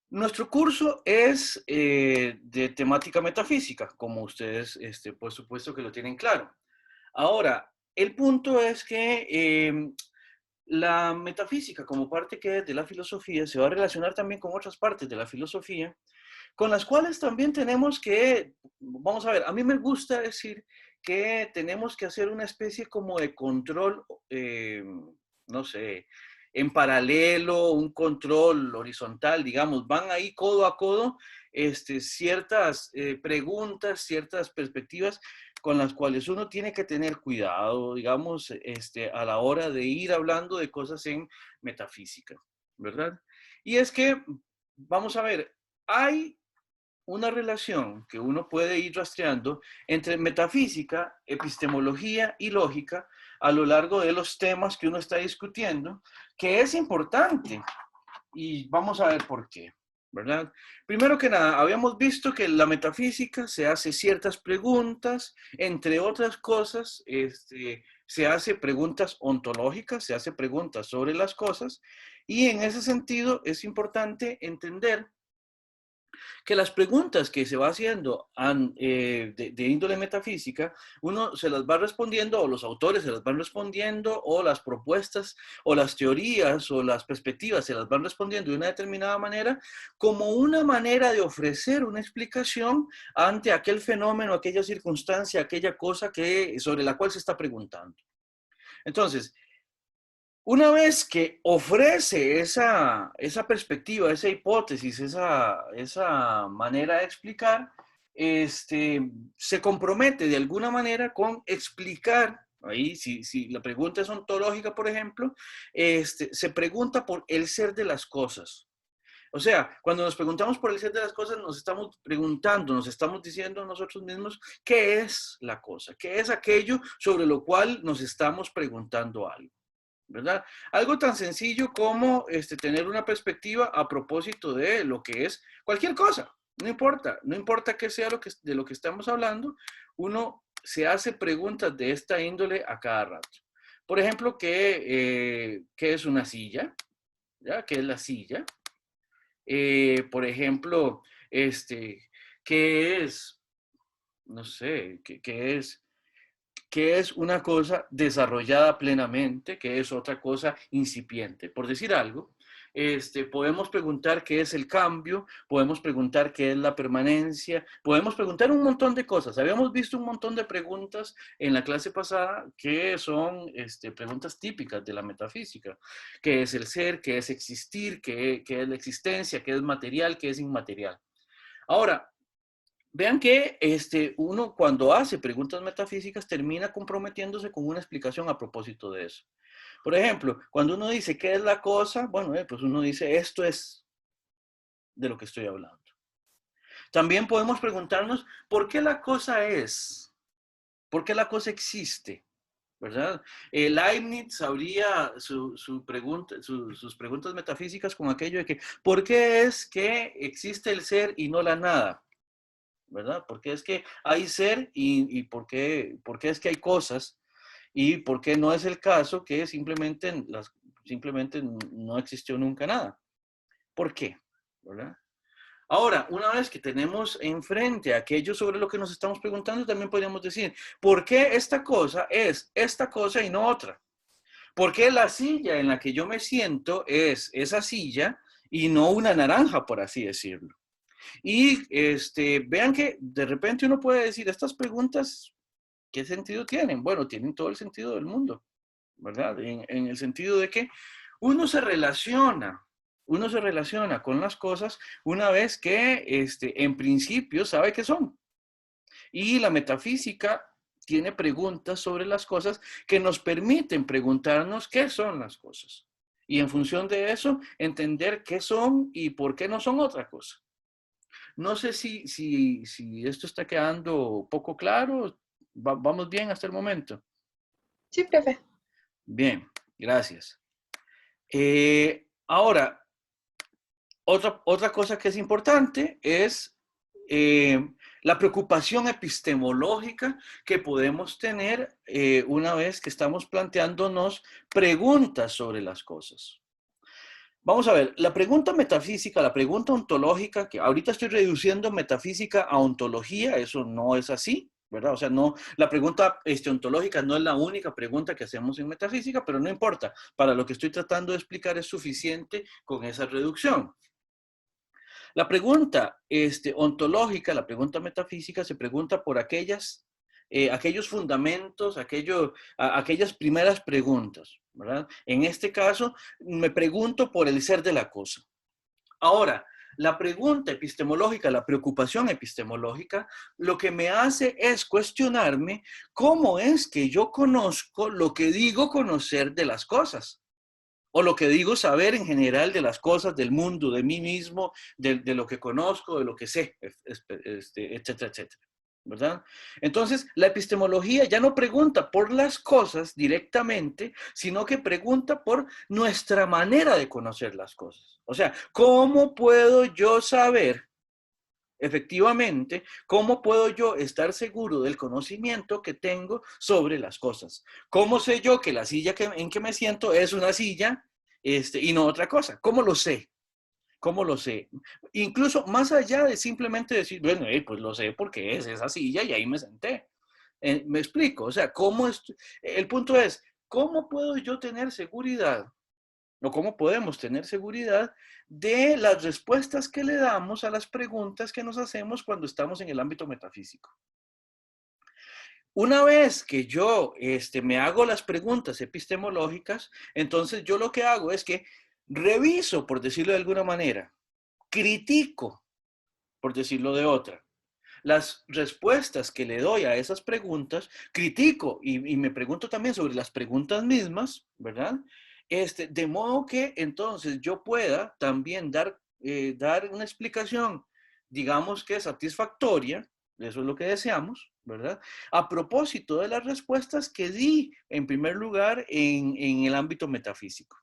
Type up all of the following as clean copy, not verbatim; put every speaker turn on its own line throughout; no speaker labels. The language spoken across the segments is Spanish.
Nuestro curso es de temática metafísica, como ustedes, por supuesto que lo tienen claro. Ahora, el punto es que la metafísica, como parte que es de la filosofía, se va a relacionar también con otras partes de la filosofía, con las cuales también tenemos que, vamos a ver, a mí me gusta decir que tenemos que hacer una especie como de control, no sé, en paralelo, un control horizontal, digamos, van ahí codo a codo ciertas preguntas, ciertas perspectivas con las cuales uno tiene que tener cuidado, digamos, a la hora de ir hablando de cosas en metafísica, ¿verdad? Y es que, vamos a ver, hay una relación que uno puede ir rastreando entre metafísica, epistemología y lógica a lo largo de los temas que uno está discutiendo, que es importante. Y vamos a ver por qué, ¿verdad? Primero que nada, habíamos visto que la metafísica se hace ciertas preguntas, entre otras cosas, se hace preguntas ontológicas, se hace preguntas sobre las cosas, y en ese sentido es importante entender que las preguntas que se va haciendo de índole metafísica, uno se las va respondiendo, o los autores se las van respondiendo, o las propuestas, o las teorías, o las perspectivas se las van respondiendo de una determinada manera, como una manera de ofrecer una explicación ante aquel fenómeno, aquella circunstancia, aquella cosa sobre la cual se está preguntando. Entonces, una vez que ofrece esa perspectiva, esa hipótesis, esa manera de explicar, se compromete de alguna manera con explicar, ahí si la pregunta es ontológica, por ejemplo, se pregunta por el ser de las cosas. O sea, cuando nos preguntamos por el ser de las cosas, nos estamos preguntando, nos estamos diciendo a nosotros mismos qué es la cosa, qué es aquello sobre lo cual nos estamos preguntando algo. ¿Verdad? Algo tan sencillo como tener una perspectiva a propósito de lo que es cualquier cosa. No importa qué sea de lo que estamos hablando, uno se hace preguntas de esta índole a cada rato. Por ejemplo, ¿qué es una silla? ¿Ya? ¿Qué es la silla? Por ejemplo, ¿qué es? No sé, ¿qué es una cosa desarrollada plenamente? ¿Qué es otra cosa incipiente? Por decir algo, podemos preguntar qué es el cambio, podemos preguntar qué es la permanencia, podemos preguntar un montón de cosas. Habíamos visto un montón de preguntas en la clase pasada que son preguntas típicas de la metafísica. ¿Qué es el ser? ¿Qué es existir? ¿Qué es la existencia? ¿Qué es material? ¿Qué es inmaterial? Ahora, vean que uno cuando hace preguntas metafísicas termina comprometiéndose con una explicación a propósito de eso. Por ejemplo, cuando uno dice qué es la cosa, bueno, pues uno dice esto es de lo que estoy hablando. También podemos preguntarnos por qué la cosa es, por qué la cosa existe, ¿verdad? Leibniz abría sus preguntas metafísicas con aquello de que ¿por qué es que existe el ser y no la nada? ¿Verdad? Porque es que hay ser y por qué es que hay cosas y por qué no es el caso que simplemente no existió nunca nada. ¿Por qué? ¿Verdad? Ahora, una vez que tenemos enfrente aquello sobre lo que nos estamos preguntando, también podríamos decir, ¿por qué esta cosa es esta cosa y no otra? ¿Por qué la silla en la que yo me siento es esa silla y no una naranja, por así decirlo? Y vean que de repente uno puede decir, estas preguntas, ¿qué sentido tienen? Bueno, tienen todo el sentido del mundo, ¿verdad? En el sentido de que uno se relaciona, uno se relaciona con las cosas una vez que en principio sabe qué son. Y la metafísica tiene preguntas sobre las cosas que nos permiten preguntarnos qué son las cosas. Y en función de eso, entender qué son y por qué no son otra cosa. No sé si esto está quedando poco claro. Vamos bien hasta el momento.
Sí, profe.
Bien, gracias. Ahora, otra cosa que es importante es la preocupación epistemológica que podemos tener una vez que estamos planteándonos preguntas sobre las cosas. Vamos a ver, la pregunta metafísica, la pregunta ontológica, que ahorita estoy reduciendo metafísica a ontología, eso no es así, ¿verdad? O sea, no, la pregunta ontológica no es la única pregunta que hacemos en metafísica, pero no importa. Para lo que estoy tratando de explicar es suficiente con esa reducción. La pregunta ontológica, la pregunta metafísica, se pregunta por aquellos fundamentos, aquellas primeras preguntas, ¿verdad? En este caso, me pregunto por el ser de la cosa. Ahora, la pregunta epistemológica, la preocupación epistemológica, lo que me hace es cuestionarme cómo es que yo conozco lo que digo conocer de las cosas. O lo que digo saber en general de las cosas, del mundo, de mí mismo, de lo que conozco, de lo que sé, etcétera, etcétera. ¿Verdad? Entonces, la epistemología ya no pregunta por las cosas directamente, sino que pregunta por nuestra manera de conocer las cosas. O sea, ¿cómo puedo yo saber efectivamente, ¿cómo puedo yo estar seguro del conocimiento que tengo sobre las cosas? ¿Cómo sé yo que la silla en que me siento es una silla y no otra cosa? ¿Cómo lo sé? ¿Cómo lo sé? Incluso más allá de simplemente decir, bueno, pues lo sé porque es esa silla y ahí me senté. Me explico, o sea, el punto es, ¿cómo puedo yo tener seguridad o cómo podemos tener seguridad de las respuestas que le damos a las preguntas que nos hacemos cuando estamos en el ámbito metafísico? Una vez que yo me hago las preguntas epistemológicas, entonces yo lo que hago es que reviso, por decirlo de alguna manera, critico, por decirlo de otra, las respuestas que le doy a esas preguntas, critico y me pregunto también sobre las preguntas mismas, ¿verdad? De modo que entonces yo pueda también dar una explicación, digamos que satisfactoria, eso es lo que deseamos, ¿verdad? A propósito de las respuestas que di en primer lugar en el ámbito metafísico.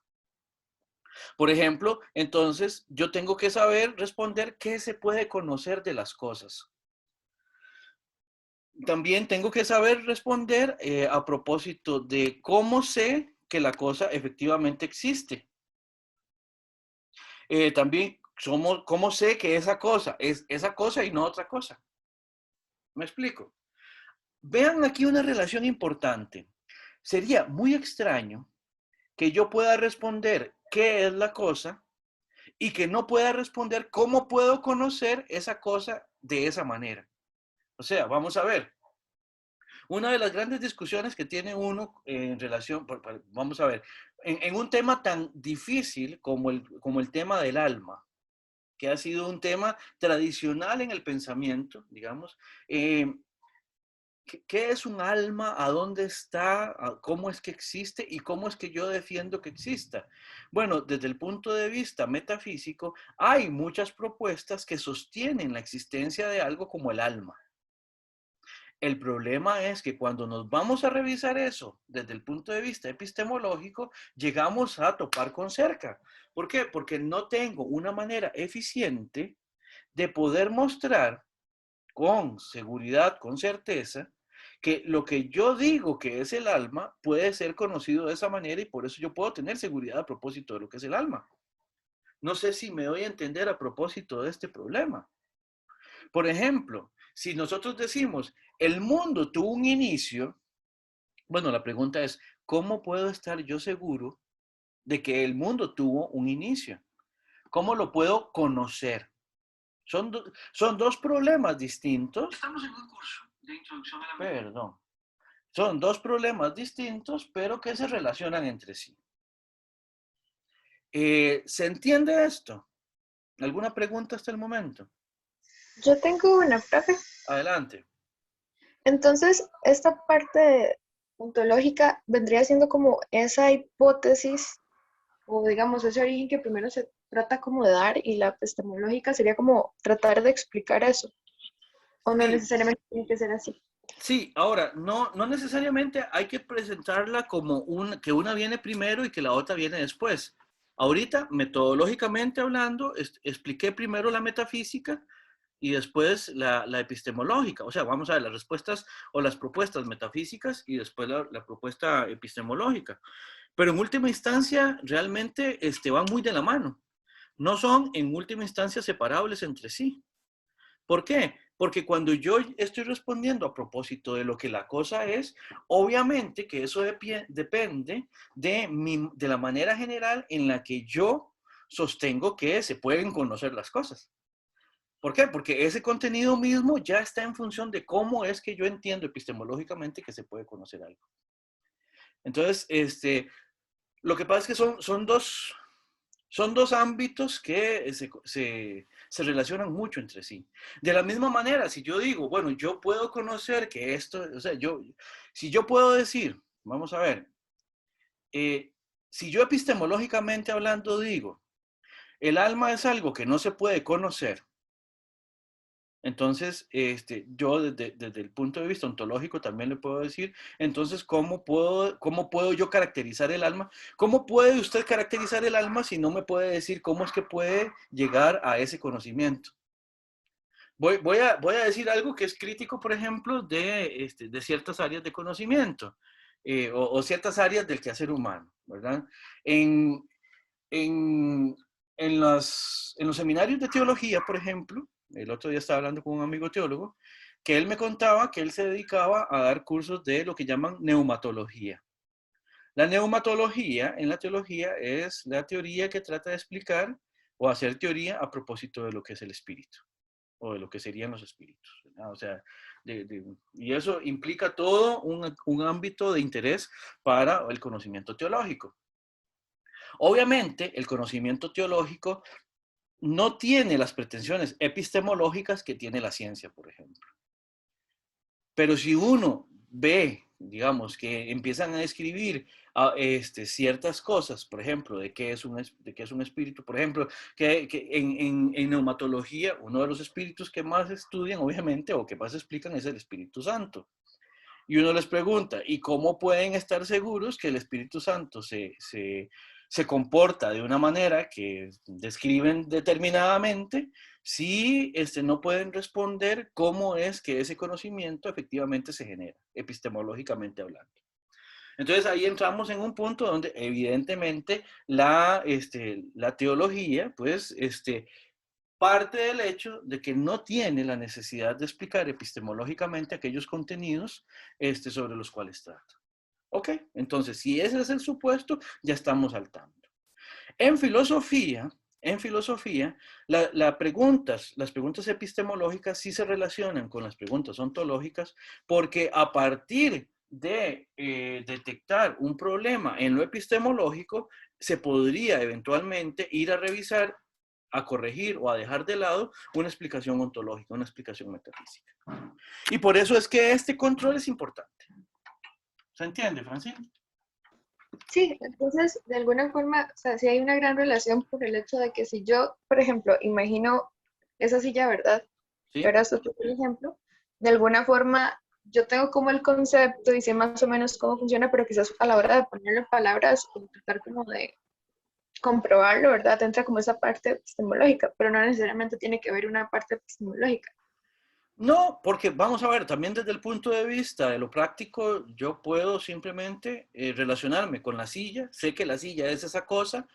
Por ejemplo, entonces yo tengo que saber responder qué se puede conocer de las cosas. También tengo que saber responder a propósito de cómo sé que la cosa efectivamente existe. También cómo sé que esa cosa es esa cosa y no otra cosa. ¿Me explico? Vean aquí una relación importante. Sería muy extraño que yo pueda responder qué es la cosa y que no pueda responder cómo puedo conocer esa cosa de esa manera. O sea, vamos a ver. Una de las grandes discusiones que tiene uno en relación, vamos a ver, en un tema tan difícil como el tema del alma, que ha sido un tema tradicional en el pensamiento, digamos, ¿qué es un alma? ¿A dónde está? ¿Cómo es que existe? ¿Y cómo es que yo defiendo que exista? Bueno, desde el punto de vista metafísico, hay muchas propuestas que sostienen la existencia de algo como el alma. El problema es que cuando nos vamos a revisar eso desde el punto de vista epistemológico, llegamos a topar con cerca. ¿Por qué? Porque no tengo una manera eficiente de poder mostrar con seguridad, con certeza, que lo que yo digo que es el alma puede ser conocido de esa manera y por eso yo puedo tener seguridad a propósito de lo que es el alma. No sé si me doy a entender a propósito de este problema. Por ejemplo, si nosotros decimos, el mundo tuvo un inicio, bueno, la pregunta es, ¿cómo puedo estar yo seguro de que el mundo tuvo un inicio? ¿Cómo lo puedo conocer? Son dos problemas distintos. Estamos en un curso de introducción a la mente. Perdón. Son dos problemas distintos, pero que se relacionan entre sí. ¿Se entiende esto? ¿Alguna pregunta hasta el momento?
Yo tengo una, profe.
Adelante.
Entonces, esta parte ontológica vendría siendo como esa hipótesis o digamos ese origen que primero se trata como de dar y la epistemológica sería como tratar de explicar eso. O no
Sí,
necesariamente tiene que ser así.
sí, ahora, no necesariamente hay que presentarla como que una viene primero y que la otra viene después. Ahorita, metodológicamente hablando, expliqué primero la metafísica y después la epistemológica. O sea, vamos a ver las respuestas o las propuestas metafísicas y después la propuesta epistemológica. pero en última instancia realmente van muy de la mano. No son en última instancia separables entre sí. ¿Por qué? Porque cuando yo estoy respondiendo a propósito de lo que la cosa es, obviamente que eso depende de la manera general en la que yo sostengo que se pueden conocer las cosas. ¿Por qué? Porque ese contenido mismo ya está en función de cómo es que yo entiendo epistemológicamente que se puede conocer algo. Entonces, lo que pasa es que son dos ámbitos que se relacionan mucho entre sí. De la misma manera, si yo digo, bueno, yo puedo conocer que esto, o sea, si yo puedo decir, vamos a ver, si yo epistemológicamente hablando digo, el alma es algo que no se puede conocer, entonces, yo desde el punto de vista ontológico también le puedo decir, entonces, cómo puedo yo caracterizar el alma? ¿Cómo puede usted caracterizar el alma si no me puede decir cómo es que puede llegar a ese conocimiento? Voy a decir algo que es crítico, por ejemplo, de ciertas áreas de conocimiento o ciertas áreas del quehacer humano, ¿verdad? En, en, en los seminarios de teología, por ejemplo, el otro día estaba hablando con un amigo teólogo, que él me contaba que él se dedicaba a dar cursos de lo que llaman neumatología. La neumatología en la teología es la teoría que trata de explicar o hacer teoría a propósito de lo que es el espíritu o de lo que serían los espíritus, ¿verdad? O sea, y eso implica todo un ámbito de interés para el conocimiento teológico. Obviamente, el conocimiento teológico no tiene las pretensiones epistemológicas que tiene la ciencia, por ejemplo. Pero si uno ve, digamos, que empiezan a describir ciertas cosas, por ejemplo, de qué es un espíritu, por ejemplo, que en neumatología, uno de los espíritus que más estudian, obviamente, o que más explican es el Espíritu Santo. Y uno les pregunta, ¿y cómo pueden estar seguros que el Espíritu Santo se comporta de una manera que describen determinadamente si no pueden responder cómo es que ese conocimiento efectivamente se genera, epistemológicamente hablando? Entonces ahí entramos en un punto donde evidentemente la teología, pues, parte del hecho de que no tiene la necesidad de explicar epistemológicamente aquellos contenidos sobre los cuales trata. Ok, entonces si ese es el supuesto, ya estamos al tanto. En filosofía, las preguntas epistemológicas sí se relacionan con las preguntas ontológicas porque a partir de detectar un problema en lo epistemológico, se podría eventualmente ir a revisar, a corregir o a dejar de lado una explicación ontológica, una explicación metafísica. Y por eso es que este control es importante. ¿Se entiende, Francine?
Sí, entonces, de alguna forma, o sea, sí hay una gran relación por el hecho de que si yo, por ejemplo, imagino esa silla, ¿verdad? Que
¿Sí?
era su propio ejemplo, de alguna forma yo tengo como el concepto y sé más o menos cómo funciona, pero quizás a la hora de ponerlo en palabras o tratar como de comprobarlo, ¿verdad? Entra como esa parte epistemológica, pero no necesariamente tiene que haber una parte epistemológica.
No, porque vamos a ver, también desde el punto de vista de lo práctico, yo puedo simplemente relacionarme con la silla, sé que la silla es esa cosa,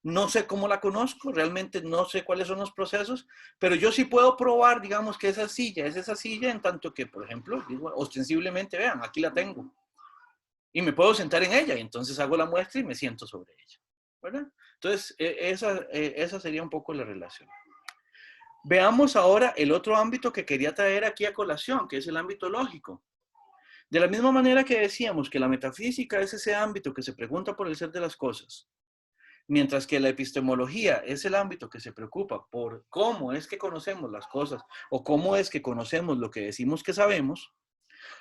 no sé cómo la conozco, realmente no sé cuáles son los procesos, pero yo sí puedo probar, digamos, que esa silla es esa silla, en tanto que, por ejemplo, digo, ostensiblemente, vean, aquí la tengo, y me puedo sentar en ella, y entonces hago la muestra y me siento sobre ella, ¿verdad? Entonces, esa sería un poco la relación. Veamos ahora el otro ámbito que quería traer aquí a colación, que es el ámbito lógico. De la misma manera que decíamos que la metafísica es ese ámbito que se pregunta por el ser de las cosas, mientras que la epistemología es el ámbito que se preocupa por cómo es que conocemos las cosas o cómo es que conocemos lo que decimos que sabemos,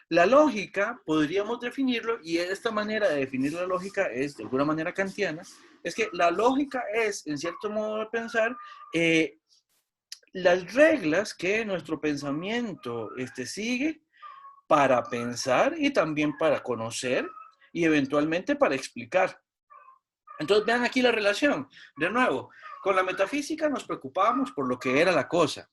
la lógica podríamos definirlo, y esta manera de definir la lógica es de alguna manera kantiana, es que la lógica es, en cierto modo de pensar, las reglas que nuestro pensamiento sigue para pensar y también para conocer y eventualmente para explicar. Entonces vean aquí la relación. De nuevo, con la metafísica nos preocupamos por lo que era la cosa.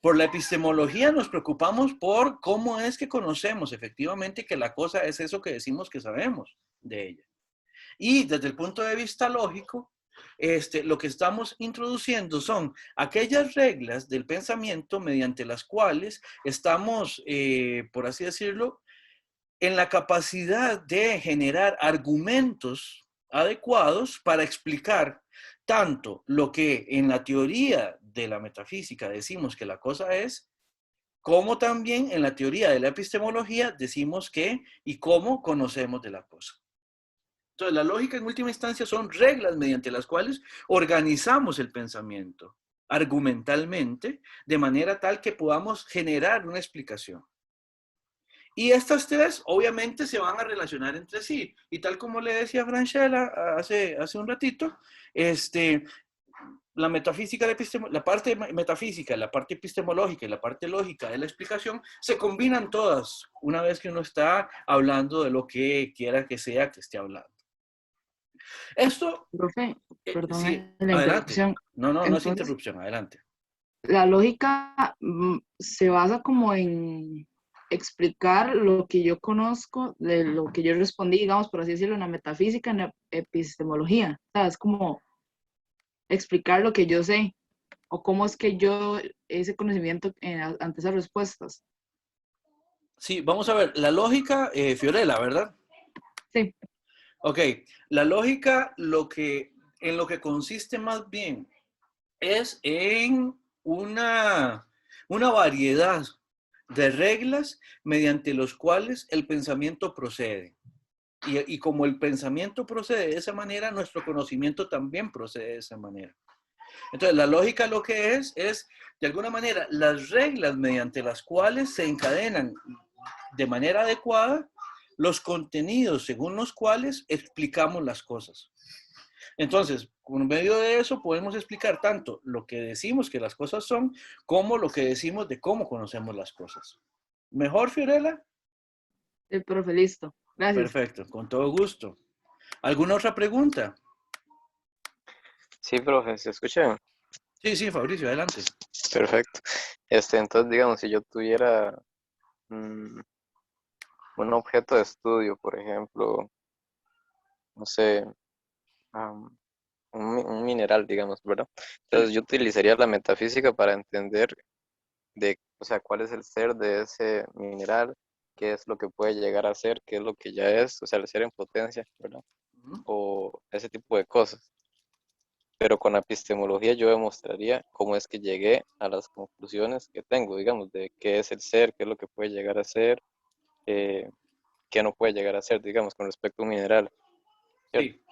Por la epistemología nos preocupamos por cómo es que conocemos efectivamente que la cosa es eso que decimos que sabemos de ella. Y desde el punto de vista lógico, lo que estamos introduciendo son aquellas reglas del pensamiento mediante las cuales estamos, por así decirlo, en la capacidad de generar argumentos adecuados para explicar tanto lo que en la teoría de la metafísica decimos que la cosa es, como también en la teoría de la epistemología decimos qué y cómo conocemos de la cosa. Entonces, la lógica en última instancia son reglas mediante las cuales organizamos el pensamiento argumentalmente de manera tal que podamos generar una explicación. Y estas tres obviamente se van a relacionar entre sí. Y tal como le decía Franchella hace un ratito, la metafísica, la parte metafísica, la parte epistemológica y la parte lógica de la explicación se combinan todas una vez que uno está hablando de lo que quiera que sea que esté hablando. Esto,
Profe,
sí,
perdón la
adelante.
interrupción.
No, no, no es
Entonces,
interrupción, adelante.
la lógica se basa como en explicar lo que yo conozco de lo que yo respondí, digamos, por así decirlo, en la metafísica, en la epistemología. O sea, es como explicar lo que yo sé o cómo es que yo, ese conocimiento ante esas respuestas.
Sí, vamos a ver, la lógica, Fiorella, ¿verdad?
Sí.
Ok, la lógica en lo que consiste más bien es en una variedad de reglas mediante los cuales el pensamiento procede. Y como el pensamiento procede de esa manera, nuestro conocimiento también procede de esa manera. Entonces, la lógica lo que es, de alguna manera, las reglas mediante las cuales se encadenan de manera adecuada los contenidos según los cuales explicamos las cosas. Entonces, por medio de eso podemos explicar tanto lo que decimos que las cosas son, como lo que decimos de cómo conocemos las cosas. ¿Mejor, Fiorella?
El profe, listo. Gracias.
Perfecto, con todo gusto. ¿Alguna otra pregunta?
Sí, profe, ¿se escucha?
Sí, sí, Fabricio, adelante.
Perfecto. Entonces, digamos, si yo tuviera mm, un objeto de estudio, por ejemplo, no sé, am, un mineral, digamos, ¿verdad?
Sí.
Entonces, yo utilizaría la metafísica para entender o sea, cuál es el ser de ese mineral, qué es lo que puede llegar a ser, qué es lo que ya es, o sea, el ser en potencia, ¿verdad?
Uh-huh.
O ese tipo de cosas. Pero con la epistemología yo demostraría cómo es que llegué a las conclusiones que tengo, digamos, de qué es el ser, qué es lo que puede llegar a ser, eh, qué no puede llegar a ser, digamos, con respecto a un mineral, ¿cierto?
Sí.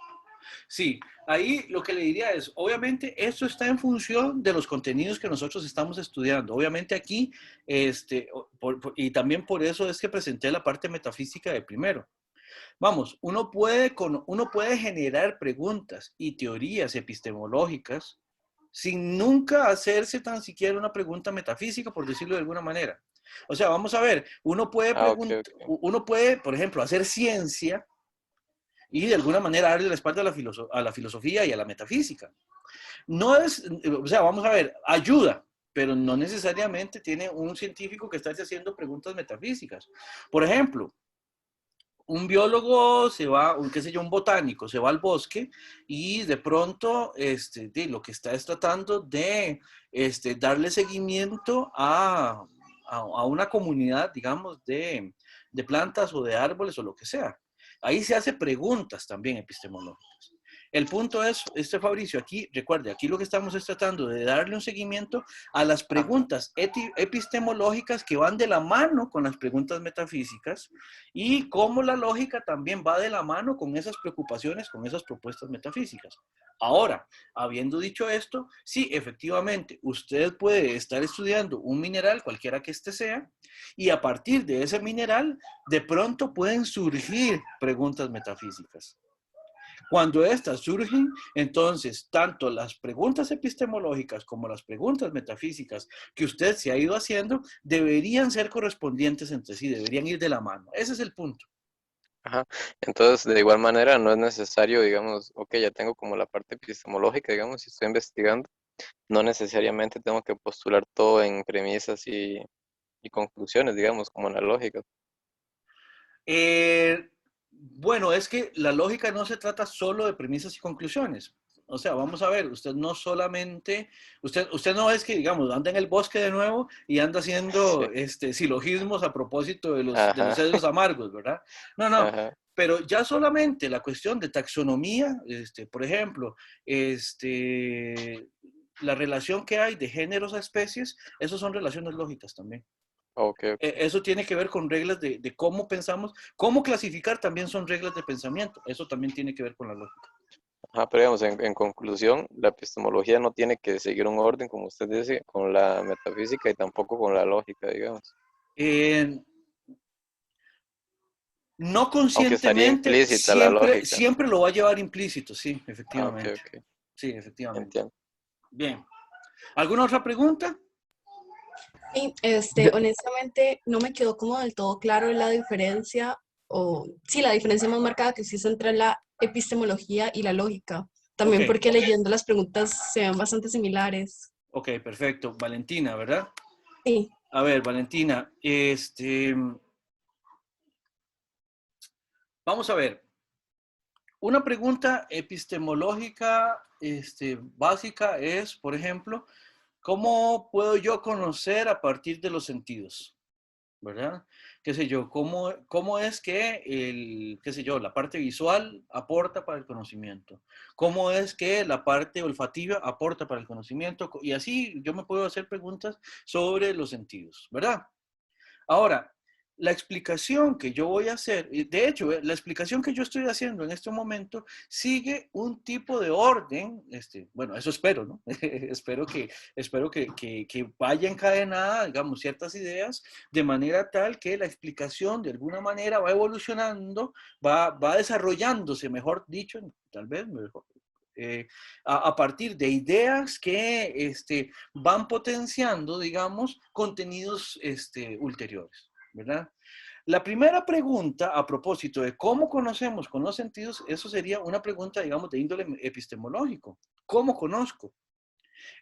Sí, ahí lo que le diría es, obviamente esto está en función de los contenidos que nosotros estamos estudiando. Obviamente aquí, y también por eso es que presenté la parte metafísica de primero. Vamos, uno puede generar preguntas y teorías epistemológicas sin nunca hacerse tan siquiera una pregunta metafísica, por decirlo de alguna manera. O sea, vamos a ver,
Ah, ok, ok.
uno puede, por ejemplo, hacer ciencia y de alguna manera darle la espalda a la filosofía y a la metafísica. No es, o sea, vamos a ver, ayuda, pero no necesariamente tiene un científico que esté haciendo preguntas metafísicas. Por ejemplo, un biólogo se va, qué sé yo, un botánico se va al bosque y de pronto lo que está es tratando de darle seguimiento a una comunidad, digamos, de plantas o de árboles o lo que sea. Ahí se hace preguntas también epistemológicas. El punto es, Fabricio, aquí, recuerde, aquí lo que estamos es tratando de darle un seguimiento a las preguntas epistemológicas que van de la mano con las preguntas metafísicas y cómo la lógica también va de la mano con esas preocupaciones, con esas propuestas metafísicas. Ahora, habiendo dicho esto, sí, efectivamente, usted puede estar estudiando un mineral, cualquiera que este sea, y a partir de ese mineral, de pronto pueden surgir preguntas metafísicas. Cuando estas surgen, entonces, tanto las preguntas epistemológicas como las preguntas metafísicas que usted se ha ido haciendo deberían ser correspondientes entre sí, deberían ir de la mano. Ese es el punto.
Ajá. Entonces, de igual manera, no es necesario, digamos, ok, ya tengo como la parte epistemológica, digamos, si estoy investigando, no necesariamente tengo que postular todo en premisas y conclusiones, digamos, como en la lógica.
Eh, Bueno, es que la lógica no se trata solo de premisas y conclusiones. O sea, vamos a ver, usted no solamente, usted no es que, digamos, anda en el bosque de nuevo y anda
Sí.
haciendo silogismos a propósito de los
Ajá,
cedros amargos, ¿verdad? No, no,
ajá,
pero ya solamente la cuestión de taxonomía, por ejemplo, la relación que hay de géneros a especies, eso son relaciones lógicas también.
ok, ok.
Eso tiene que ver con reglas de cómo pensamos, cómo clasificar también son reglas de pensamiento. Eso también tiene que ver con la lógica.
Ajá, pero digamos, en conclusión, la epistemología no tiene que seguir un orden, como usted dice, con la metafísica y tampoco con la lógica, digamos.
Eh, no
Aunque estaría
conscientemente,
implícita la lógica.
siempre lo va a llevar implícito, sí,
Ah, ok,
efectivamente.
ok,
Sí, efectivamente.
entiendo.
Bien. ¿Alguna otra pregunta?
Sí, honestamente no me quedó como del todo claro la diferencia, o sí, la diferencia más marcada que existe entre la epistemología y la lógica.
Ok,
También porque leyendo las preguntas se ven bastante similares.
ok, perfecto. Valentina, ¿verdad?
Sí,
A ver, Valentina, vamos a ver. Una pregunta epistemológica básica es, por ejemplo, ¿cómo puedo yo conocer a partir de los sentidos? ¿Verdad? ¿Qué sé yo? ¿Cómo es que qué sé yo, la parte visual aporta para el conocimiento? ¿Cómo es que la parte olfativa aporta para el conocimiento? Y así yo me puedo hacer preguntas sobre los sentidos, ¿verdad? Ahora, la explicación que yo voy a hacer, y de hecho, la explicación que yo estoy haciendo en este momento sigue un tipo de orden, bueno, eso espero, ¿no? espero que vaya encadenada, digamos, ciertas ideas, de manera tal que la explicación de alguna manera va evolucionando, va desarrollándose, mejor dicho, tal vez mejor, a partir de ideas que van potenciando, digamos, contenidos ulteriores, ¿verdad? La primera pregunta, a propósito de cómo conocemos con los sentidos, eso sería una pregunta, digamos, de índole epistemológico. ¿Cómo conozco?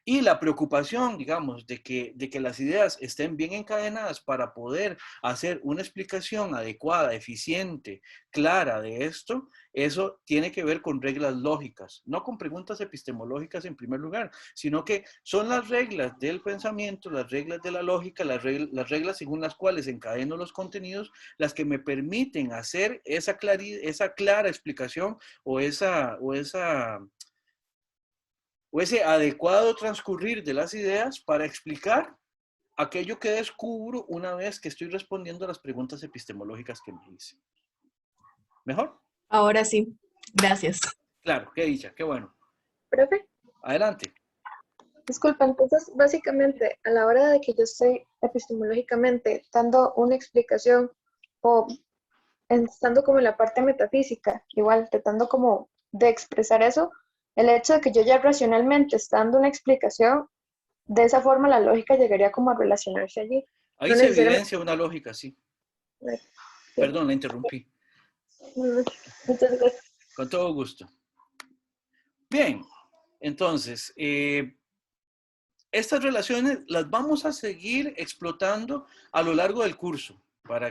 Y la preocupación, digamos, de que las ideas estén bien encadenadas para poder hacer una explicación adecuada, eficiente, clara de esto, eso tiene que ver con reglas lógicas, no con preguntas epistemológicas en primer lugar, sino que son las reglas del pensamiento, las reglas de la lógica, las reglas según las cuales encadeno los contenidos, las que me permiten hacer esa clara explicación o ese adecuado transcurrir de las ideas para explicar aquello que descubro una vez que estoy respondiendo a las preguntas epistemológicas que me hice. ¿Mejor?
ahora sí. Gracias.
Claro, qué dicha, qué bueno.
Profe,
Adelante.
disculpa, entonces básicamente a la hora de que yo estoy epistemológicamente dando una explicación o estando como en la parte metafísica, igual tratando como de expresar eso, el hecho de que yo ya racionalmente está dando una explicación, de esa forma la lógica llegaría como a relacionarse allí.
Ahí
No
se
necesariamente.
evidencia una lógica, sí.
Sí.
Perdón, la interrumpí.
Muchas gracias.
Con todo gusto. Bien, entonces, estas relaciones las vamos a seguir explotando a lo largo del curso.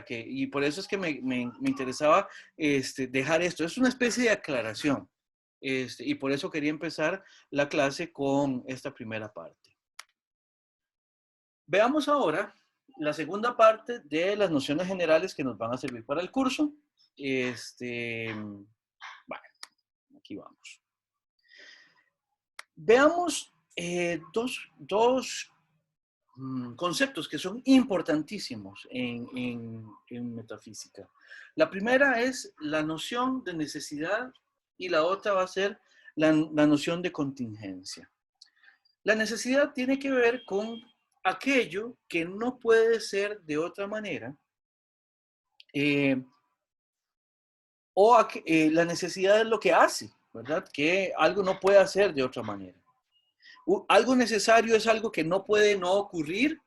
Y por eso es que me interesaba dejar esto. Es una especie de aclaración. Y por eso quería empezar la clase con esta primera parte. Veamos ahora la segunda parte de las nociones generales que nos van a servir para el curso. Bueno, aquí vamos. Veamos dos conceptos que son importantísimos en metafísica. La primera es la noción de necesidad y la otra va a ser la noción de contingencia. La necesidad tiene que ver con aquello que no puede ser de otra manera la necesidad es lo que hace, ¿verdad? Que algo no puede hacer de otra manera. Algo necesario es algo que no puede no ocurrir,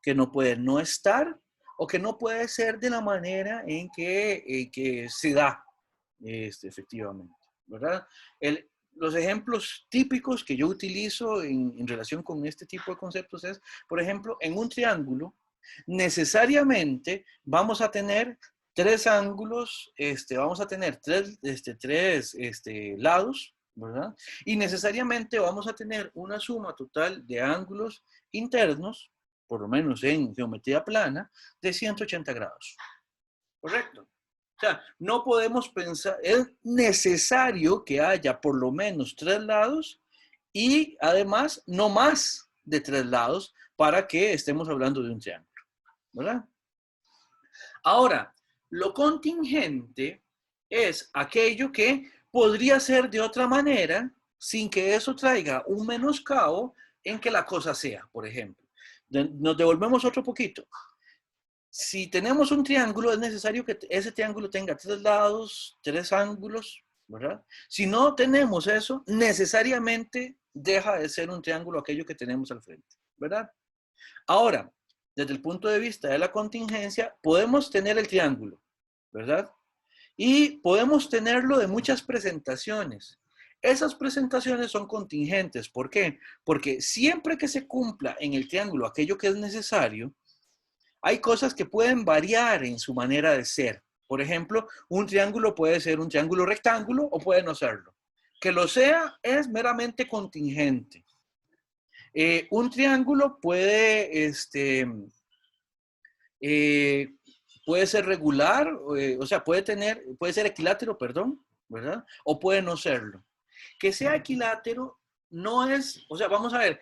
que no puede no estar o que no puede ser de la manera en que se da, efectivamente, ¿verdad? Los ejemplos típicos que yo utilizo en relación con este tipo de conceptos es, por ejemplo, en un triángulo, necesariamente vamos a tener tres ángulos, vamos a tener tres lados, ¿verdad? Y necesariamente vamos a tener una suma total de ángulos internos, por lo menos en geometría plana, de 180 grados. ¿Correcto? O sea, no podemos pensar, es necesario que haya por lo menos tres lados y además no más de tres lados para que estemos hablando de un triángulo, ¿verdad? Ahora, lo contingente es aquello que podría ser de otra manera sin que eso traiga un menoscabo en que la cosa sea, por ejemplo. Nos devolvemos otro poquito. Si tenemos un triángulo, es necesario que ese triángulo tenga tres lados, tres ángulos, ¿verdad? Si no tenemos eso, necesariamente deja de ser un triángulo aquello que tenemos al frente, ¿verdad? Ahora, desde el punto de vista de la contingencia, podemos tener el triángulo, ¿verdad? Y podemos tenerlo de muchas presentaciones. Esas presentaciones son contingentes. ¿Por qué? Porque siempre que se cumpla en el triángulo aquello que es necesario, hay cosas que pueden variar en su manera de ser. Por ejemplo, un triángulo puede ser un triángulo rectángulo o puede no serlo. Que lo sea es meramente contingente. Un triángulo puede, puede ser regular, o sea, puede ser equilátero, perdón, ¿verdad? O puede no serlo. Que sea equilátero no es, o sea, vamos a ver,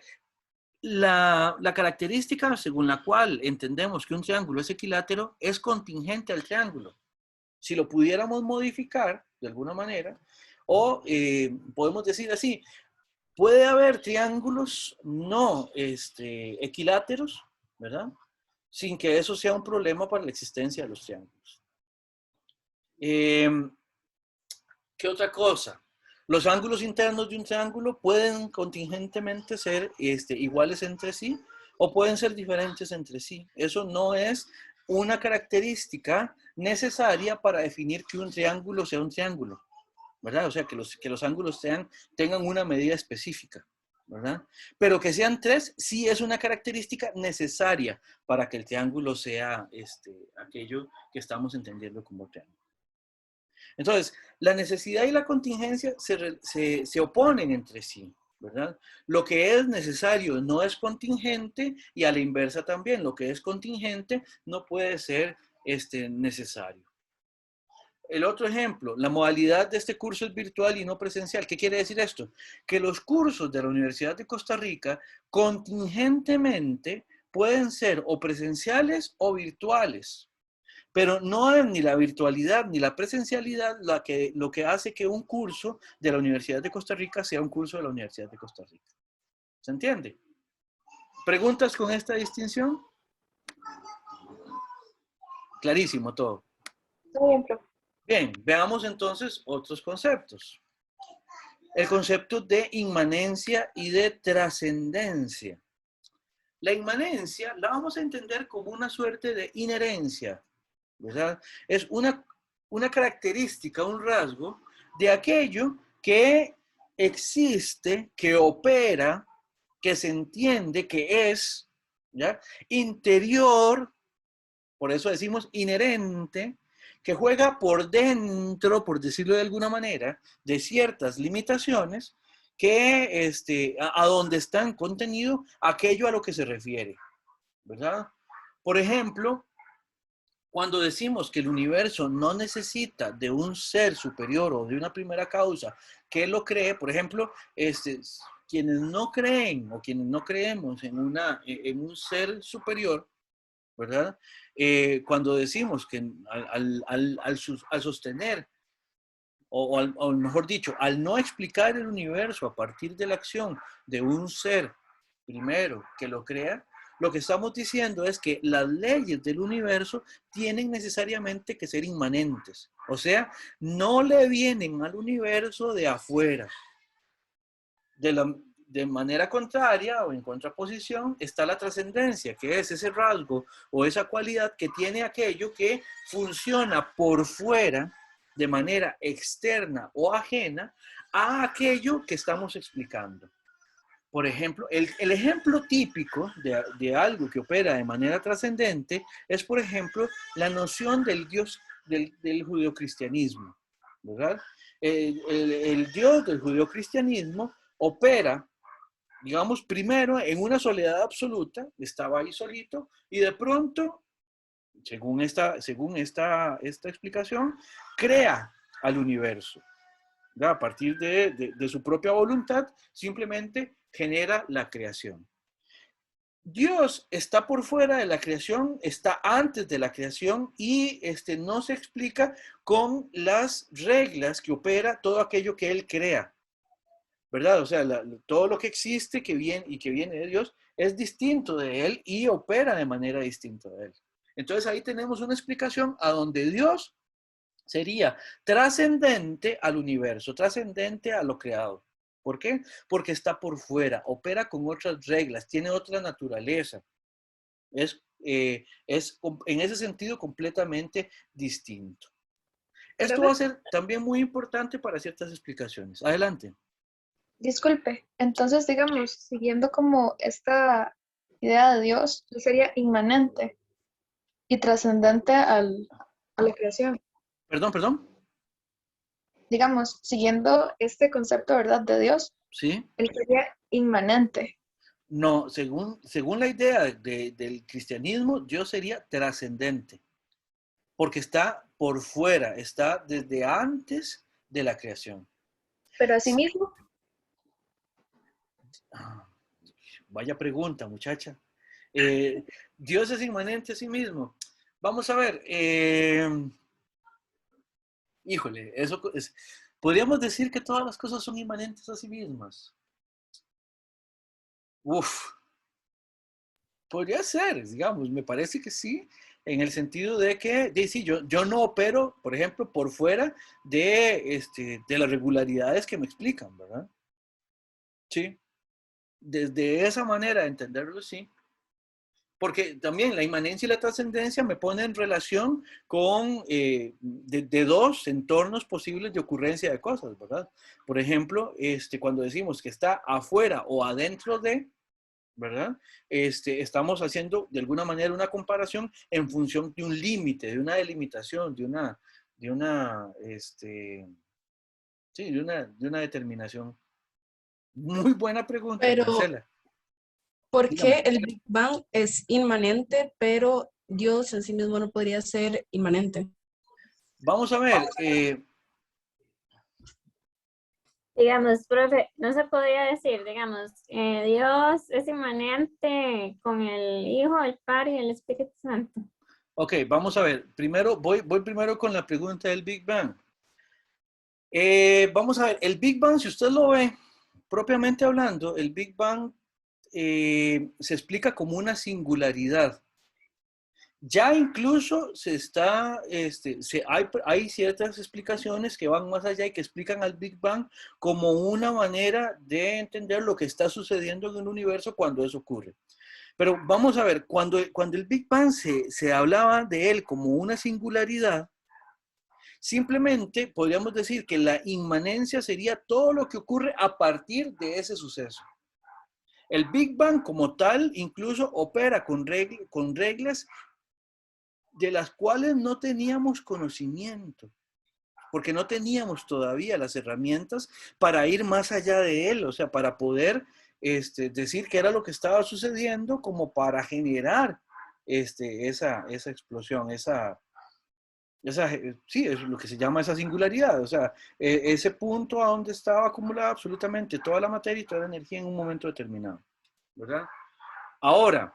la característica según la cual entendemos que un triángulo es equilátero es contingente al triángulo. Si lo pudiéramos modificar de alguna manera, o podemos decir así, puede haber triángulos no equiláteros, ¿verdad? Sin que eso sea un problema para la existencia de los triángulos. ¿Qué otra cosa? Los ángulos internos de un triángulo pueden contingentemente ser iguales entre sí o pueden ser diferentes entre sí. Eso no es una característica necesaria para definir que un triángulo sea un triángulo, ¿verdad? O sea, que los ángulos tengan una medida específica, ¿verdad? Pero que sean tres sí es una característica necesaria para que el triángulo sea aquello que estamos entendiendo como triángulo. Entonces, la necesidad y la contingencia se oponen entre sí, ¿verdad? Lo que es necesario no es contingente y a la inversa también, lo que es contingente no puede ser necesario. El otro ejemplo, la modalidad de este curso es virtual y no presencial. ¿Qué quiere decir esto? Que los cursos de la Universidad de Costa Rica contingentemente pueden ser o presenciales o virtuales. Pero no es ni la virtualidad ni la presencialidad lo que hace que un curso de la Universidad de Costa Rica sea un curso de la Universidad de Costa Rica. ¿Se entiende? ¿Preguntas con esta distinción? Clarísimo todo.
Muy bien, profe.
Bien, veamos entonces otros conceptos. El concepto de inmanencia y de trascendencia. La inmanencia la vamos a entender como una suerte de inherencia, ¿verdad? Es una característica, un rasgo de aquello que existe, que opera, que se entiende, que es, ¿ya? Interior, por eso decimos inherente, que juega por dentro, por decirlo de alguna manera, de ciertas limitaciones que a donde están contenido aquello a lo que se refiere, ¿verdad? Por ejemplo, cuando decimos que el universo no necesita de un ser superior o de una primera causa que lo cree, por ejemplo, quienes no creen o quienes no creemos en un ser superior, ¿verdad? Cuando decimos que al sostener, o mejor dicho, al no explicar el universo a partir de la acción de un ser primero que lo crea, lo que estamos diciendo es que las leyes del universo tienen necesariamente que ser inmanentes. O sea, no le vienen al universo de afuera. De manera contraria o en contraposición está la trascendencia, que es ese rasgo o esa cualidad que tiene aquello que funciona por fuera de manera externa o ajena a aquello que estamos explicando. Por ejemplo, el ejemplo típico de algo que opera de manera trascendente es, por ejemplo, la noción del Dios del judeocristianismo, ¿verdad? El Dios del judeocristianismo opera, digamos, primero en una soledad absoluta, estaba ahí solito, y de pronto, según esta explicación, crea al universo. ¿Verdad? A partir de su propia voluntad, simplemente genera la creación. Dios está por fuera de la creación, está antes de la creación y no se explica con las reglas que opera todo aquello que Él crea, ¿verdad? O sea, todo lo que existe que viene de Dios es distinto de Él y opera de manera distinta de Él. Entonces ahí tenemos una explicación a donde Dios sería trascendente al universo, trascendente a lo creado. ¿Por qué? Porque está por fuera, opera con otras reglas, tiene otra naturaleza. Es en ese sentido completamente distinto. Esto va a ser también muy importante para ciertas explicaciones. Adelante.
Disculpe, entonces digamos, siguiendo como esta idea de Dios, él sería inmanente y trascendente a la creación.
Perdón.
Digamos, siguiendo este concepto, ¿verdad?, de Dios,
Sí.
él sería inmanente.
No, según la idea del cristianismo, Dios sería trascendente, porque está por fuera, está desde antes de la creación.
Pero asimismo,
Vaya pregunta, muchacha. Dios es inmanente a sí mismo. Vamos a ver. Híjole, podríamos decir que todas las cosas son inmanentes a sí mismas. Uf, podría ser, digamos, me parece que sí, en el sentido de que, sí, yo no opero, por ejemplo, por fuera de las regularidades que me explican, ¿verdad? Sí, desde esa manera de entenderlo, sí. Porque también la inmanencia y la trascendencia me ponen en relación con de dos entornos posibles de ocurrencia de cosas, ¿verdad? Por ejemplo, cuando decimos que está afuera o adentro de, ¿verdad? Estamos haciendo de alguna manera una comparación en función de un límite, de una delimitación, sí, de una determinación. Muy buena pregunta,
Pero,
Marcela.
¿por
Dígame.
qué el Big Bang es inmanente, pero Dios en sí mismo no podría ser inmanente?
Vamos a ver.
Digamos, profe, no se podría decir, digamos, Dios es inmanente con el Hijo, el Padre y el Espíritu Santo.
Ok, vamos a ver. Primero, voy primero con la pregunta del Big Bang. Vamos a ver, el Big Bang, si usted lo ve, propiamente hablando, el Big Bang se explica como una singularidad. Ya incluso hay ciertas explicaciones que van más allá y que explican al Big Bang como una manera de entender lo que está sucediendo en el universo cuando eso ocurre. Pero vamos a ver, cuando el Big Bang se hablaba de él como una singularidad, simplemente podríamos decir que la inmanencia sería todo lo que ocurre a partir de ese suceso. El Big Bang como tal incluso opera con reglas de las cuales no teníamos conocimiento, porque no teníamos todavía las herramientas para ir más allá de él, o sea, para poder decir qué era lo que estaba sucediendo como para generar esa explosión, sí, es lo que se llama esa singularidad, o sea, ese punto a donde estaba acumulada absolutamente toda la materia y toda la energía en un momento determinado, ¿verdad? Ahora,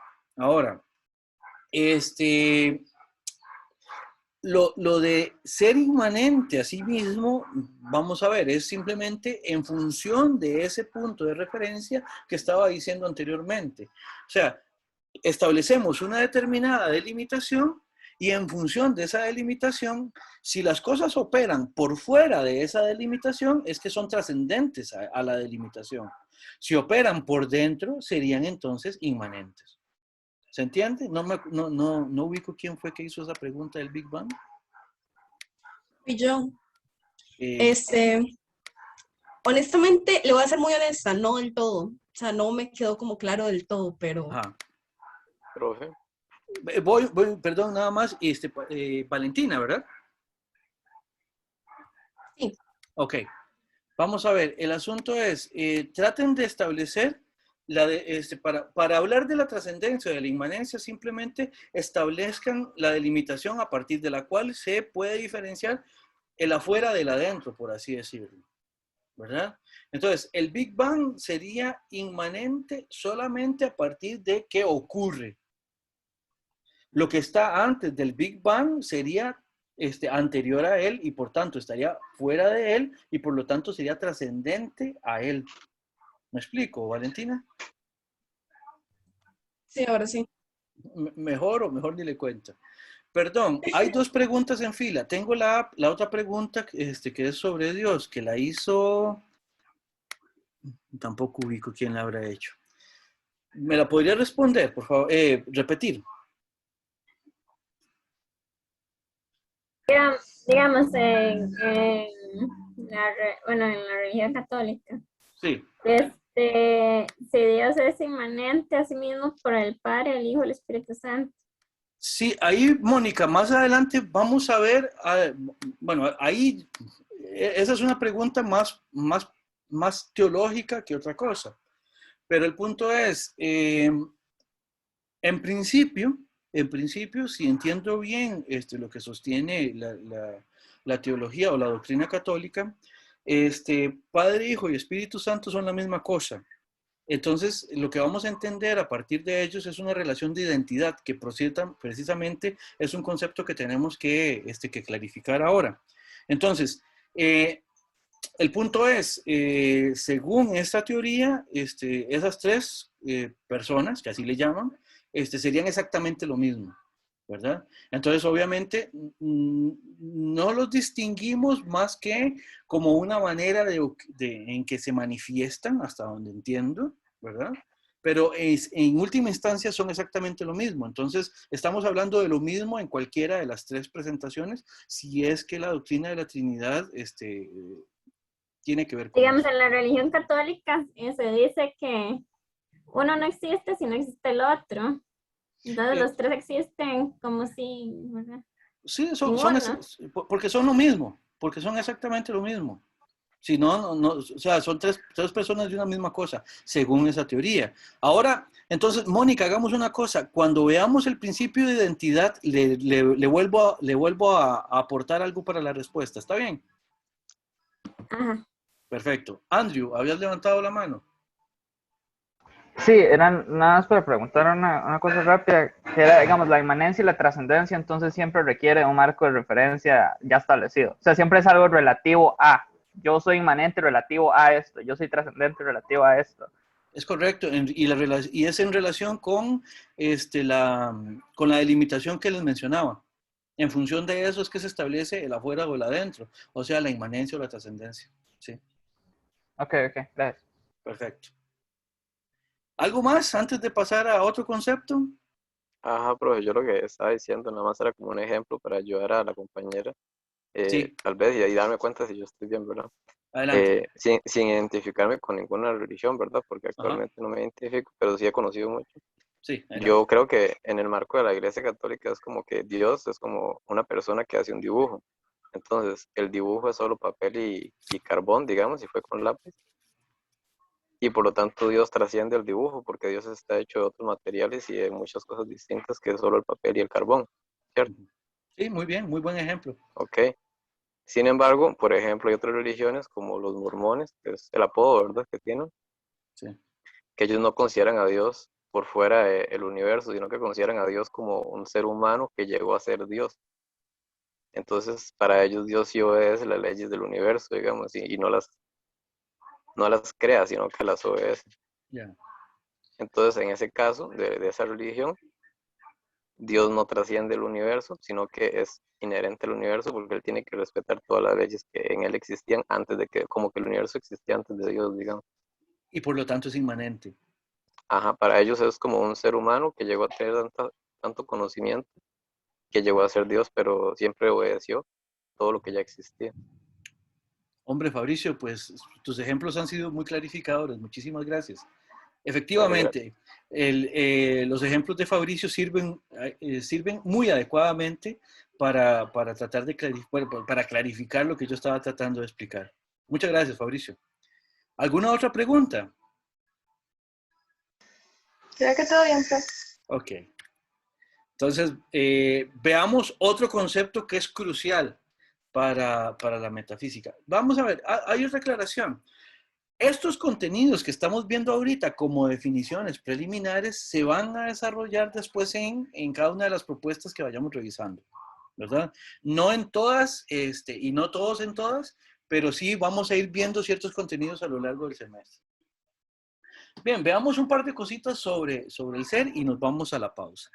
lo de ser inmanente a sí mismo, vamos a ver, es simplemente en función de ese punto de referencia que estaba diciendo anteriormente. O sea, establecemos una determinada delimitación y en función de esa delimitación, si las cosas operan por fuera de esa delimitación, es que son trascendentes a la delimitación. Si operan por dentro, serían entonces inmanentes. ¿Se entiende? No ubico quién fue que hizo esa pregunta del Big Bang.
Y yo, honestamente, le voy a ser muy honesta, no del todo. O sea, no me quedó como claro del todo, pero...
Ajá.
Profe.
Perdón, nada más, Valentina, ¿verdad? Ok, vamos a ver, el asunto es, traten de establecer, para hablar de la trascendencia o de la inmanencia, simplemente establezcan la delimitación a partir de la cual se puede diferenciar el afuera del adentro, por así decirlo, ¿verdad? Entonces, el Big Bang sería inmanente solamente a partir de que ocurre. Lo que está antes del Big Bang sería anterior a él y por tanto estaría fuera de él y por lo tanto sería trascendente a él. ¿Me explico, Valentina?
Sí, ahora sí.
Mejor o mejor ni le cuento. Perdón, hay dos preguntas en fila. Tengo la otra pregunta que es sobre Dios, que la hizo... Tampoco ubico quién la habrá hecho. ¿Me la podría responder, por favor? Repetir.
Digamos, bueno, en la religión católica,
Sí.
si Dios es inmanente a sí mismo por el Padre, el Hijo, el Espíritu Santo.
Sí, ahí, Mónica, más adelante vamos a ver, bueno, ahí, esa es una pregunta más teológica que otra cosa. Pero el punto es, en principio, si entiendo bien lo que sostiene la teología o la doctrina católica, Padre, Hijo y Espíritu Santo son la misma cosa. Entonces, lo que vamos a entender a partir de ellos es una relación de identidad que precisamente es un concepto que tenemos que clarificar ahora. Entonces, el punto es, según esta teoría, esas tres personas, que así le llaman, serían exactamente lo mismo, ¿verdad? Entonces, obviamente, no los distinguimos más que como una manera en que se manifiestan, hasta donde entiendo, ¿verdad? Pero en última instancia son exactamente lo mismo. Entonces, estamos hablando de lo mismo en cualquiera de las tres presentaciones, si es que la doctrina de la Trinidad tiene que ver con
Digamos,
eso.
en la religión católica se dice que uno no existe si no existe el otro. Entonces los tres existen como si, ¿verdad?
Sí,
En uno.
porque son lo mismo, porque son exactamente lo mismo. Si no, o sea, son tres personas de una misma cosa, según esa teoría. Ahora, entonces, Mónica, hagamos una cosa. Cuando veamos el principio de identidad, le vuelvo a aportar algo para la respuesta. ¿Está bien?
Ajá.
Perfecto. Andrew, ¿habías levantado la mano?
Sí, eran nada más para preguntar una cosa rápida, que era, digamos, la inmanencia y la trascendencia, entonces siempre requiere un marco de referencia ya establecido. O sea, siempre es algo relativo a, yo soy inmanente relativo a esto, yo soy trascendente relativo a esto.
Es correcto, y es en relación con, con la delimitación que les mencionaba. En función de eso es que se establece el afuera o el adentro, o sea, la inmanencia o la trascendencia. Sí,
Ok, gracias.
perfecto. ¿Algo más antes de pasar a otro concepto?
Ajá, profe, yo lo que estaba diciendo nada más era como un ejemplo para ayudar a la compañera,
Sí,
tal vez, y ahí darme cuenta si yo estoy bien, ¿verdad?
adelante.
Sin identificarme con ninguna religión, ¿verdad? Porque
Ajá,
actualmente no me identifico, pero sí he conocido mucho.
sí, adelante.
Yo creo que en el marco de la Iglesia Católica es como que Dios es como una persona que hace un dibujo. Entonces, el dibujo es solo papel y carbón, digamos, y fue con lápiz. Y por lo tanto Dios trasciende el dibujo, porque Dios está hecho de otros materiales y de muchas cosas distintas que solo el papel y el carbón, ¿cierto?
Sí, muy bien, muy buen ejemplo.
Ok. Sin embargo, por ejemplo, hay otras religiones como los mormones, que es el apodo, ¿verdad?, que tienen,
Sí.
que ellos no consideran a Dios por fuera del universo, sino que consideran a Dios como un ser humano que llegó a ser Dios. Entonces, para ellos Dios sí obedece las leyes del universo, digamos, y no las crea, sino que las obedece.
Ya.
Entonces, en ese caso de esa religión, Dios no trasciende el universo, sino que es inherente al universo porque él tiene que respetar todas las leyes que en él existían antes de que, como que el universo existía antes de Dios, digamos.
Y por lo tanto es inmanente.
Ajá, para ellos es como un ser humano que llegó a tener tanto conocimiento, que llegó a ser Dios, pero siempre obedeció todo lo que ya existía.
Hombre, Fabricio, pues tus ejemplos han sido muy clarificadores. Muchísimas gracias.
Dale, gracias.
Efectivamente, los ejemplos de Fabricio sirven muy adecuadamente para tratar de para clarificar lo que yo estaba tratando de explicar. Muchas gracias, Fabricio. ¿Alguna otra pregunta?
Creo que todo bien, profe.
Ok. Entonces, veamos otro concepto que es crucial para la metafísica. Vamos a ver, hay otra aclaración. Estos contenidos que estamos viendo ahorita como definiciones preliminares se van a desarrollar después en cada una de las propuestas que vayamos revisando, ¿verdad? No en todas, y no todos en todas, pero sí vamos a ir viendo ciertos contenidos a lo largo del semestre. Bien, veamos un par de cositas sobre el ser y nos vamos a la pausa.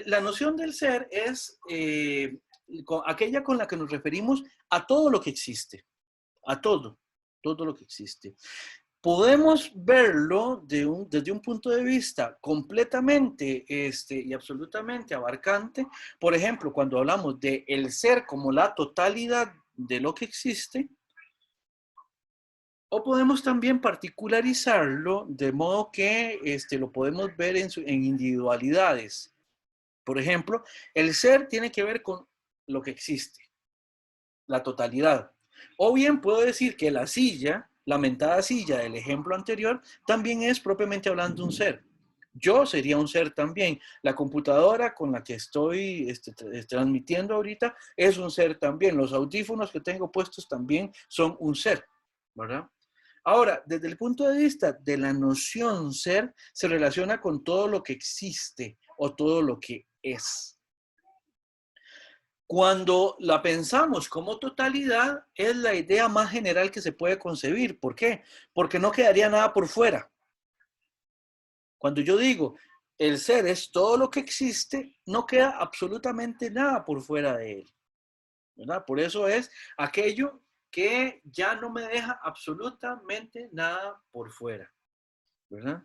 La noción del ser es aquella con la que nos referimos a todo lo que existe, a todo lo que existe. Podemos verlo desde un punto de vista completamente y absolutamente abarcante. Por ejemplo, cuando hablamos de el ser como la totalidad de lo que existe, o podemos también particularizarlo de modo que lo podemos ver en individualidades. Por ejemplo, el ser tiene que ver con lo que existe, la totalidad. O bien puedo decir que la silla, la mentada silla del ejemplo anterior, también es propiamente hablando un ser. Yo sería un ser también. La computadora con la que estoy transmitiendo ahorita es un ser también. Los audífonos que tengo puestos también son un ser, ¿verdad? Ahora, desde el punto de vista de la noción ser, se relaciona con todo lo que existe o todo lo que es. Cuando la pensamos como totalidad, es la idea más general que se puede concebir. ¿Por qué? Porque no quedaría nada por fuera. Cuando yo digo el ser es todo lo que existe, no queda absolutamente nada por fuera de él, ¿verdad? Por eso es aquello que ya no me deja absolutamente nada por fuera, ¿verdad?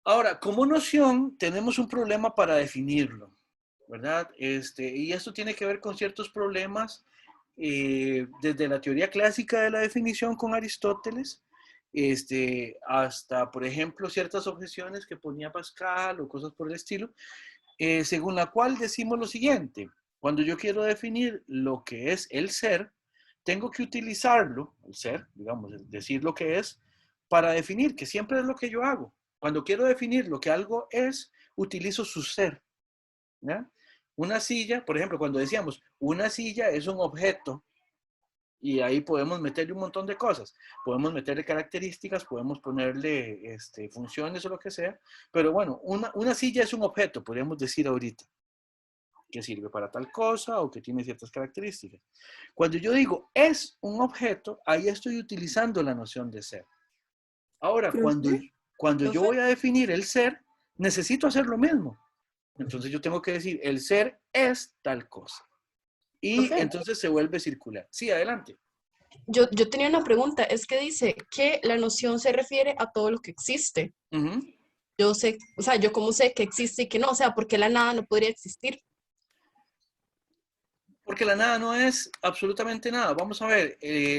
Ahora, como noción, tenemos un problema para definirlo, ¿verdad? Y esto tiene que ver con ciertos problemas desde la teoría clásica de la definición con Aristóteles, hasta, por ejemplo, ciertas objeciones que ponía Pascal o cosas por el estilo, según la cual decimos lo siguiente: cuando yo quiero definir lo que es el ser, tengo que utilizarlo, el ser, digamos, decir lo que es, para definir que siempre es lo que yo hago. Cuando quiero definir lo que algo es, utilizo su ser, ¿ya? Una silla, por ejemplo, cuando decíamos, una silla es un objeto, y ahí podemos meterle un montón de cosas. Podemos meterle características, podemos ponerle funciones o lo que sea, pero bueno, una silla es un objeto, podríamos decir ahorita, que sirve para tal cosa o que tiene ciertas características. Cuando yo digo es un objeto, ahí estoy utilizando la noción de ser. Ahora, cuando yo voy a definir el ser, necesito hacer lo mismo. Entonces yo tengo que decir, el ser es tal cosa. Y entonces se vuelve circular. Sí, adelante.
Yo tenía una pregunta, es que dice que la noción se refiere a todo lo que existe. Yo sé, o sea, yo cómo sé que existe y que no, o sea, ¿por qué la nada no podría existir?
Porque la nada no es absolutamente nada. Vamos a ver,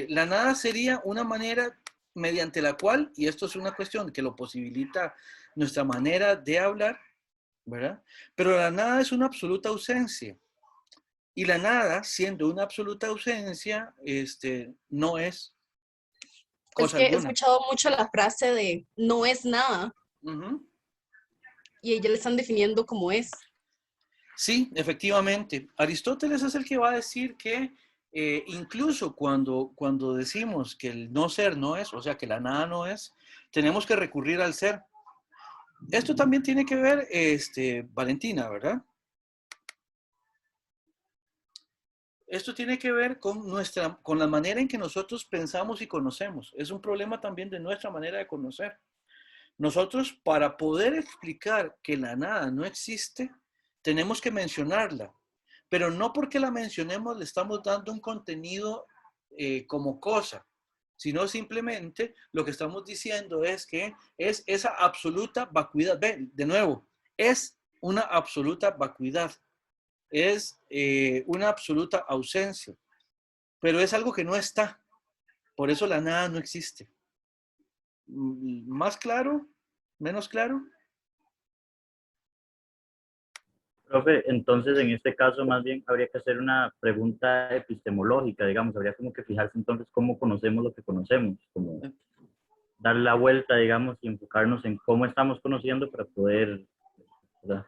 la nada sería una manera mediante la cual, y esto es una cuestión que lo posibilita nuestra manera de hablar, ¿verdad? Pero la nada es una absoluta ausencia. Y la nada, siendo una absoluta ausencia, no es cosa
Es que he
alguna.
escuchado mucho la frase de no es nada. Y ella le están definiendo como es.
Sí, efectivamente. Aristóteles es el que va a decir que incluso cuando decimos que el no ser no es, o sea, que la nada no es, tenemos que recurrir al ser. Esto también tiene que ver, Valentina, ¿verdad? Esto tiene que ver con la manera en que nosotros pensamos y conocemos. Es un problema también de nuestra manera de conocer. Nosotros, para poder explicar que la nada no existe, tenemos que mencionarla. Pero no porque la mencionemos le estamos dando un contenido como cosa, sino simplemente lo que estamos diciendo es que es esa absoluta vacuidad. Ven, de nuevo, es una absoluta vacuidad. Es una absoluta ausencia, pero es algo que no está. Por eso la nada no existe. ¿Más claro? ¿Menos claro?
Profe, entonces en este caso más bien habría que hacer una pregunta epistemológica, digamos, habría como que fijarse entonces cómo conocemos lo que conocemos, como dar la vuelta, digamos, y enfocarnos en cómo estamos conociendo para poder, ¿verdad?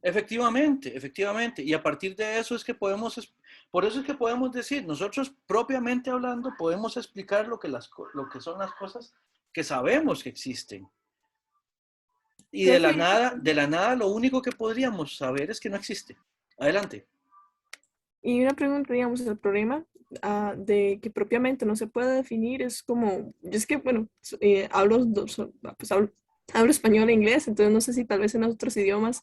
Efectivamente, efectivamente. Y a partir de eso es que podemos, por eso es que podemos decir, nosotros propiamente hablando, podemos explicar lo que son las cosas que sabemos que existen. Y de la nada, lo único que podríamos saber es que no existe. Adelante.
Y una pregunta, digamos, el problema de que propiamente no se puede definir es como, yo es que, bueno, pues hablo español e inglés, entonces no sé si tal vez en otros idiomas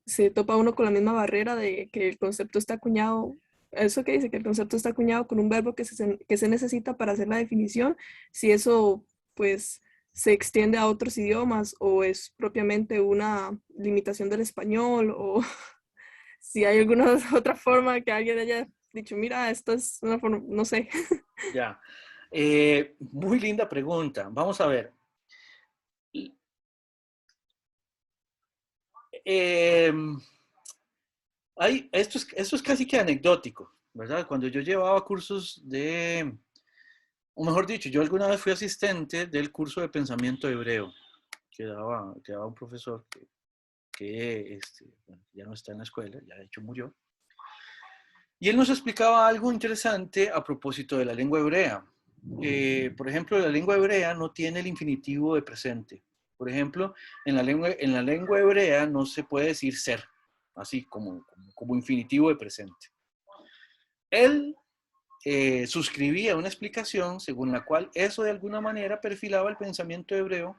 se topa uno con la misma barrera de que el concepto está acuñado, eso que dice que el concepto está acuñado con un verbo que se necesita para hacer la definición, si eso, pues, se extiende a otros idiomas o es propiamente una limitación del español o si hay alguna otra forma que alguien haya dicho, mira, esto es una forma, no sé.
Ya. Muy linda pregunta. Vamos a ver. Esto es casi que anecdótico, ¿verdad? Cuando yo llevaba cursos o mejor dicho, yo alguna vez fui asistente del curso de pensamiento hebreo que daba un profesor que bueno, ya no está en la escuela, ya de hecho murió. Y él nos explicaba algo interesante a propósito de la lengua hebrea. Por ejemplo, la lengua hebrea no tiene el infinitivo de presente. Por ejemplo, en la lengua hebrea no se puede decir ser, así como infinitivo de presente. Él suscribía una explicación según la cual eso de alguna manera perfilaba el pensamiento hebreo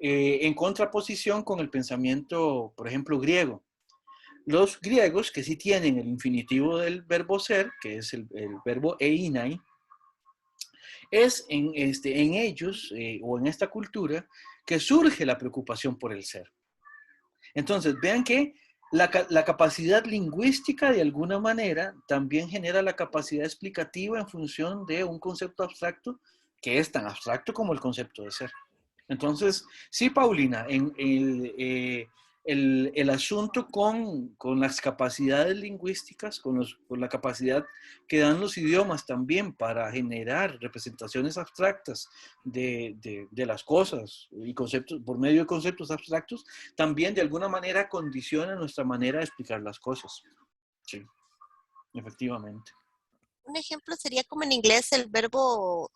en contraposición con el pensamiento, por ejemplo, griego. Los griegos, que sí tienen el infinitivo del verbo ser, que es el verbo einai, es en ellos o en esta cultura que surge la preocupación por el ser. Entonces, vean que la capacidad lingüística de alguna manera también genera la capacidad explicativa en función de un concepto abstracto que es tan abstracto como el concepto de ser. Entonces, sí, Paulina, el asunto con las capacidades lingüísticas, con la capacidad que dan los idiomas también para generar representaciones abstractas de las cosas y conceptos, por medio de conceptos abstractos, también de alguna manera condiciona nuestra manera de explicar las cosas. Sí, efectivamente.
Un ejemplo sería como en inglés el verbo,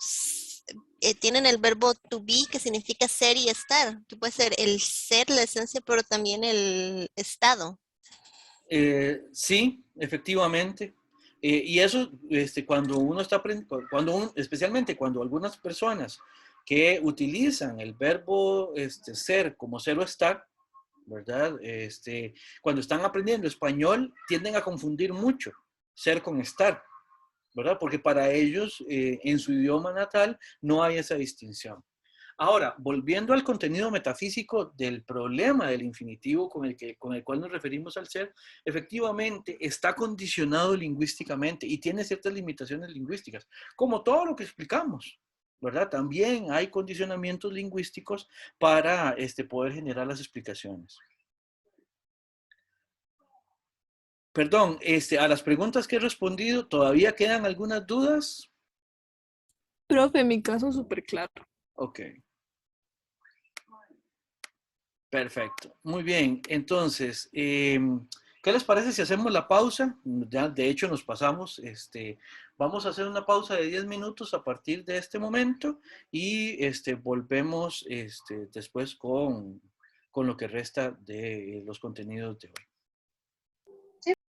tienen el verbo to be que significa ser y estar, que puede ser el ser, la esencia, pero también el estado.
Sí, efectivamente. Y eso, cuando uno está aprendiendo, especialmente cuando algunas personas que utilizan el verbo ser como ser o estar, ¿verdad? Cuando están aprendiendo español, tienden a confundir mucho ser con estar, ¿verdad? Porque para ellos, en su idioma natal, no hay esa distinción. Ahora, volviendo al contenido metafísico del problema del infinitivo con el cual nos referimos al ser, efectivamente está condicionado lingüísticamente y tiene ciertas limitaciones lingüísticas, como todo lo que explicamos, ¿verdad? También hay condicionamientos lingüísticos para poder generar las explicaciones. Perdón, a las preguntas que he respondido, ¿todavía quedan algunas dudas?
Profe, en mi caso súper claro.
Ok. Perfecto. Muy bien. Entonces, ¿qué les parece si hacemos la pausa? Ya, de hecho, nos pasamos. Vamos a hacer una pausa de 10 minutos a partir de este momento y volvemos después con lo que resta de los contenidos de hoy.